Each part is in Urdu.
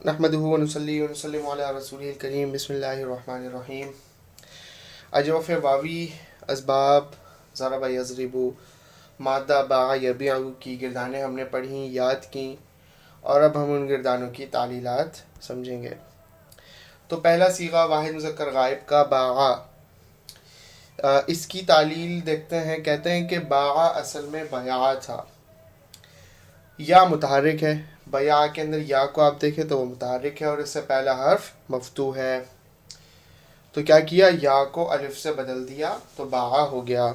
نحمده ونصلي ونسلم على رسوله الكريم بسم الله الرحمن الرحیم. اجوف واوی اسباب ضرب یضرب مادہ باع یبیع کی گردانیں ہم نے پڑھیں، یاد کیں، اور اب ہم ان گردانوں کی تعلیلات سمجھیں گے. تو پہلا صیغہ واحد مذکر غائب کا باع، اس کی تعلیل دیکھتے ہیں. کہتے ہیں کہ باع اصل میں بیع تھا. یا متحرک ہے، بیع کے اندر یا کو آپ دیکھیں تو وہ متحرک ہے اور اس سے پہلا حرف مفتوح ہے. تو کیا کیا؟ یا کو الف سے بدل دیا تو باع ہو گیا.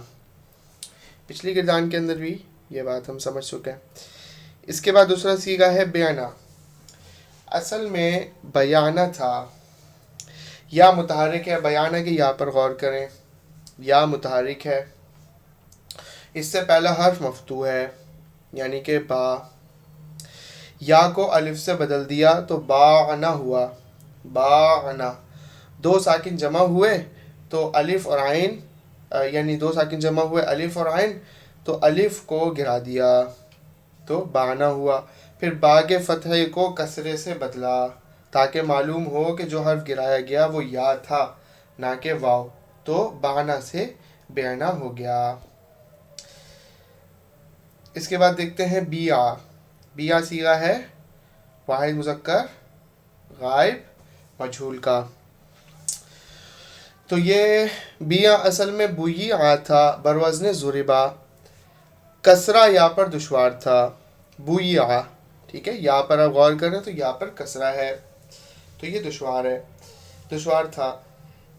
پچھلی گردان کے اندر بھی یہ بات ہم سمجھ چکے ہیں. اس کے بعد دوسرا صیغہ ہے بیانہ. اصل میں بیانہ تھا، یا متحرک ہے. بیانہ کے یا پر غور کریں، یا متحرک ہے، اس سے پہلا حرف مفتوح ہے یعنی کہ با. یا کو الف سے بدل دیا تو باعنا ہوا. باعنا دو ساکن جمع ہوئے تو الف اور عین، یعنی دو ساکن جمع ہوئے الف اور عین تو الف کو گرا دیا تو باعنا ہوا. پھر با کے فتحے کو کسرے سے بدلا تاکہ معلوم ہو کہ جو حرف گرایا گیا وہ یا تھا نہ کہ واو، تو باعنا سے بیانہ ہو گیا. اس کے بعد دیکھتے ہیں بیع. بیع صیغہ ہے واحد مذکر غائب مجہول کا. تو یہ بیع اصل میں بویع تھا بروزن ضربا. کسرہ یا پر دشوار تھا. بویع، ٹھیک ہے، یا پر آپ غور کریں تو یا پر کسرہ ہے تو یہ دشوار ہے، دشوار تھا.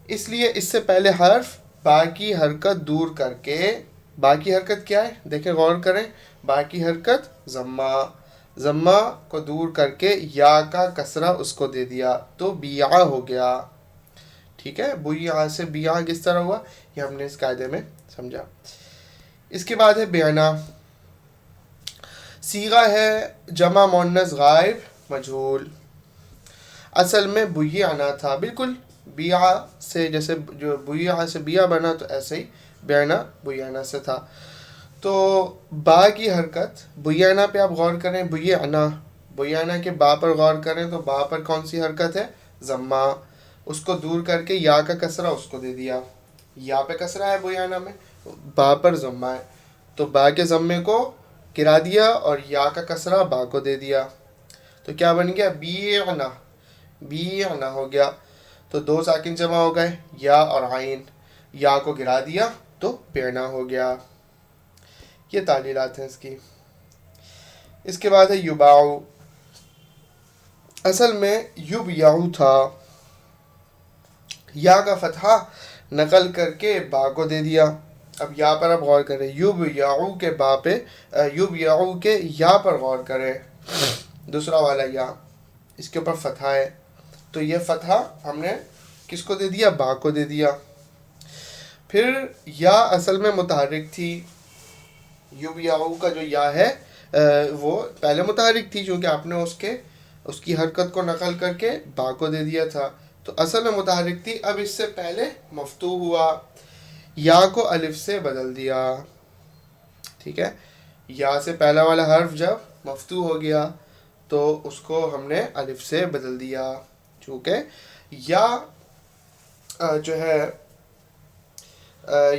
اس لیے اس سے پہلے حرف با کی حرکت دور کر کے، با کی حرکت کیا ہے دیکھیں غور کریں، با کی حرکت ضمہ، ضمہ کو دور کر کے یا کا کسرہ اس کو دے دیا تو بیع ہو گیا. ٹھیک ہے، بیع سے بیع کس طرح ہوا یہ ہم نے اس قاعدے میں سمجھا. اس کے بعد ہے بیانہ. صیغہ ہے جمع مؤنث غائب مجہول. اصل میں بیعنا تھا، بالکل بیع سے جیسے جو بیع سے بیع بنا تو ایسے ہی بیانہ بیانہ سے تھا. تو با کی حرکت بیانہ پہ آپ غور کریں، بیانہ، بیانہ کے با پر غور کریں تو با پر کون سی حرکت ہے؟ ضمہ. اس کو دور کر کے یا کا کسرہ اس کو دے دیا. یا پہ کسرہ ہے بیانہ میں، با پر ضمہ ہے تو با کے ضمے کو گرا دیا اور یا کا کسرہ با کو دے دیا تو کیا بن گیا؟ بیعنا. بیعنا ہو گیا. تو دو ساکن جمع ہو گئے یا اور عین، یا کو گرا دیا تو بیعنا ہو گیا. یہ تعلیلات ہیں اس کی. اس کے بعد ہے یباع. اصل میں یبیع تھا، یا کا فتحہ نقل کر کے با کو دے دیا. اب یا پر اب غور کریں، یبیع کے با پہ، یبیع کے یا پر غور کریں، دوسرا والا یا، اس کے اوپر فتحہ ہے تو یہ فتحہ ہم نے کس کو دے دیا؟ با کو دے دیا. پھر یا اصل میں متحرک تھی. یبیع کا جو یا ہے وہ پہلے متحرک تھی چونکہ آپ نے اس کی حرکت کو نقل کر کے با کو دے دیا تھا تو اصل میں متحرک تھی. اب اس سے پہلے مفتوح ہوا، یا کو الف سے بدل دیا. ٹھیک ہے، یا سے پہلا والا حرف جب مفتوح ہو گیا تو اس کو ہم نے الف سے بدل دیا. چونکہ یا جو ہے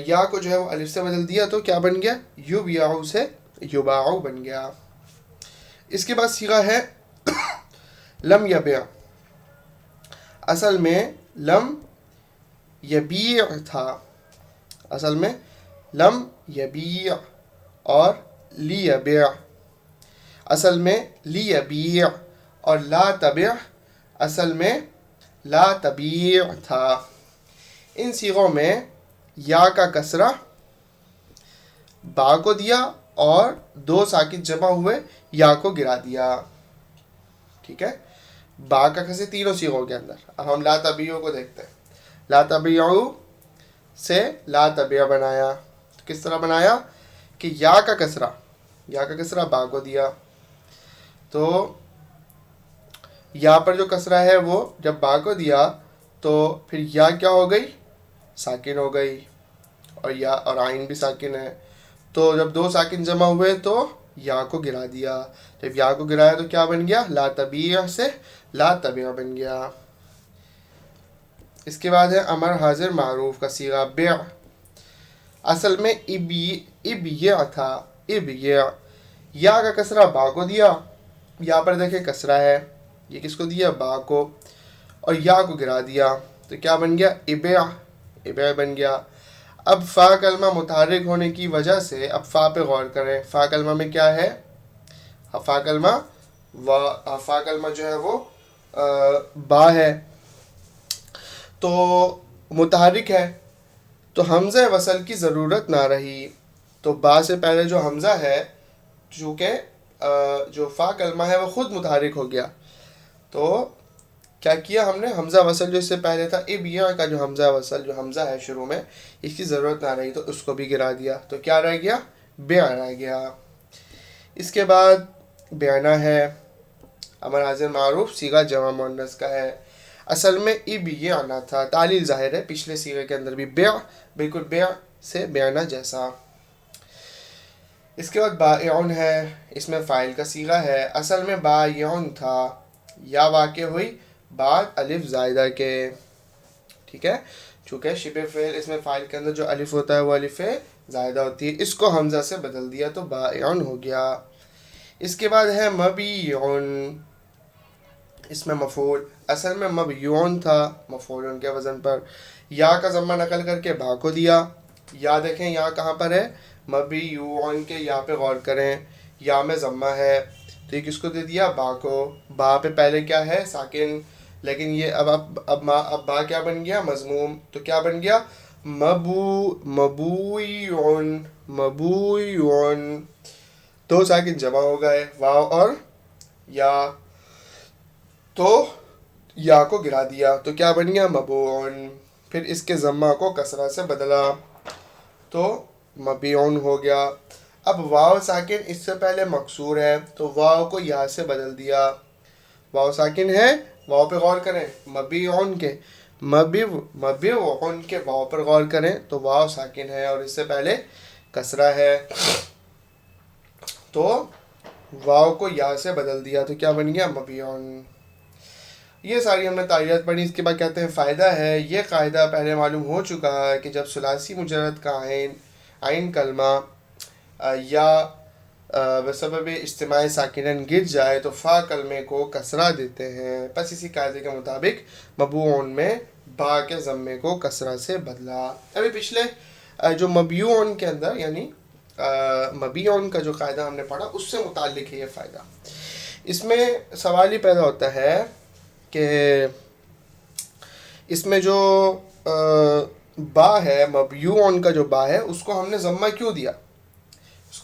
یا کو جو ہے وہ الف سے بدل دیا تو کیا بن گیا؟ یبیع سے یباع بن گیا. اس کے بعد صیغہ ہے لم یبیع. اصل میں لم یبیع تھا. اصل میں لم یبیع اور لیبیع. اصل میں لیبیع اور لا تبیع، اصل میں لا تبیع تھا. ان صیغوں میں یا کا کسرہ با کو دیا اور دو ساکن جمع ہوئے یا کو گرا دیا. ٹھیک ہے، با کا کسرہ تینوں صیغوں کے اندر. اب ہم لا تبیع کو دیکھتے ہیں. لا تبیع سے لا تبیع بنایا. کس طرح بنایا کہ یا کا کسرہ با کو دیا تو یا پر جو کسرہ ہے وہ جب با کو دیا تو پھر یا کیا ہو گئی؟ ساکن ہو گئی، اور یا اور عین بھی ساکن ہے تو جب دو ساکن جمع ہوئے تو یا کو گرا دیا. جب یا کو گرایا تو کیا بن گیا؟ لا تبیع سے لا تبیع بن گیا. اس کے بعد ہے امر حاضر معروف کا صیغہ بیع. اصل میں ابیع تھا. ابیع یا کا کسرہ با کو دیا. یا پر دیکھیں کسرہ ہے, یہ کس کو دیا؟ با کو. اور یا کو گرا دیا تو کیا بن گیا؟ ابیع. ابیع بن گیا. اب فا کلمہ متحرک ہونے کی وجہ سے اب فا پہ غور کریں. فا کلمہ میں کیا ہے؟ فا کلمہ جو ہے وہ با ہے, تو متحرک ہے, تو حمزہ وصل کی ضرورت نہ رہی. تو با سے پہلے جو حمزہ ہے, چونکہ جو فا کلمہ ہے وہ خود متحرک ہو گیا, تو کیا کیا ہم نے؟ حمزہ وصل جو اس سے پہلے تھا ابیع کا جو حمزہ وصل جو حمزہ ہے شروع میں, اس کی ضرورت نہ رہی تو اس کو بھی گرا دیا. تو کیا رہ گیا؟ بیع رہ گیا. اس کے بعد بیانہ ہے امر حاضر معروف صیغہ جمع مؤنث کا ہے. اصل میں ابیعنا تھا. تعلیل ظاہر ہے پچھلے صیغے کے اندر بھی بیع, بالکل بیع سے بیانہ جیسا. اس کے بعد بائعن ہے, اس میں فاعل کا صیغہ ہے. اصل میں بائعن تھا, یا واقع ہوئی بعد الف زائدہ کے. ٹھیک ہے, چونکہ شبہ فعل اس میں فاعل کے اندر جو الف ہوتا ہے وہ الف زائدہ ہوتی ہے, اس کو حمزہ سے بدل دیا تو بائعن ہو گیا. اس کے بعد ہے مبیعن, اس میں مفعول. اصل میں مبیعن تھا, مفعول کے وزن پر. یا کا ضمہ نقل کر کے با کو دیا. یا دیکھیں یا کہاں پر ہے؟ مبیعن کے یا پہ غور کریں, یا میں ضمہ ہے, تو یہ کس کو دے دیا؟ با کو. با پہ پہلے کیا ہے؟ ساکن, لیکن یہ اب با کیا بن گیا؟ مضموم. تو کیا بن گیا؟ مبویعن. مبویعن دو ساکن جمع ہو گئے, واو اور یا, تو یا کو گرا دیا تو کیا بن گیا؟ مبوعن. پھر اس کے ضمہ کو کسرہ سے بدلا تو مبیعن ہو گیا. اب واو ساکن اس سے پہلے مکسور ہے, تو واو کو یا سے بدل دیا. واو ساکن ہے, واو پہ غور کریں, مبیعن کے مبیعن کے واو پر غور کریں تو واو ساکن ہے اور اس سے پہلے کسرہ ہے, تو واو کو یا سے بدل دیا تو کیا بن گیا؟ مبیعن. یہ ساری ہم نے تعریفات پڑھی. اس کے بعد کہتے ہیں فائدہ ہے. یہ قاعدہ پہلے معلوم ہو چکا ہے کہ جب ثلاثی مجرد کا عین کلمہ یا بسبب اجتماع ساکنن گر جائے تو فا کلمے کو کسرہ دیتے ہیں. بس اسی قاعدے کے مطابق مبوعن میں با کے ضمے کو کسرہ سے بدلا. ابھی پچھلے جو مبیعن کے اندر یعنی مبیعن کا جو قاعدہ ہم نے پڑھا اس سے متعلق ہے یہ فائدہ. اس میں سوال ہی پیدا ہوتا ہے کہ اس میں جو با ہے, مبیعن کا جو با ہے, اس کو ہم نے ضمہ کیوں دیا؟ اس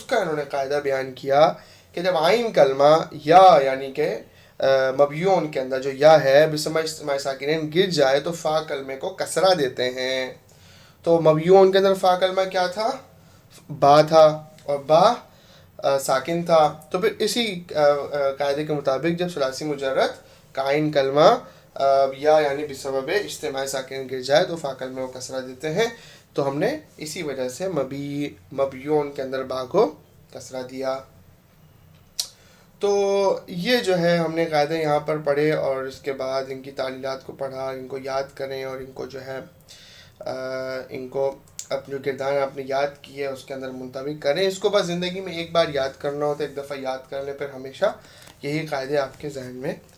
کا انہوں نے قاعدہ بیان کیا کہ جب عین کلمہ یا یعنی کہ مبیعن کے اندر جو یا ہے بسمع اجتماع ساکنین گر جائے تو فا کلمے کو کسرہ دیتے ہیں. تو مبیعن کے اندر فا کلمہ کیا تھا؟ با تھا, اور با ساکن تھا. تو پھر اسی قاعدے کے مطابق جب ثلاثی مجرد کا عین کلمہ یا یعنی بسبب اجتماع ساکن گر جائے تو فا کلمے کو کسرہ دیتے ہیں. تو ہم نے اسی وجہ سے مبیعن کے اندر با کو کسرہ دیا. تو یہ جو ہے ہم نے قاعدے یہاں پر پڑھے, اور اس کے بعد ان کی تعلیلات کو پڑھا, ان کو یاد کریں, اور ان کو جو ہے ان کو اپنے کردار آپ نے یاد کیے اس کے اندر منطبق کریں. اس کو بس زندگی میں ایک بار یاد کرنا ہوتا ہے, ایک دفعہ یاد کر لیں, پھر ہمیشہ یہی قاعدے آپ کے ذہن میں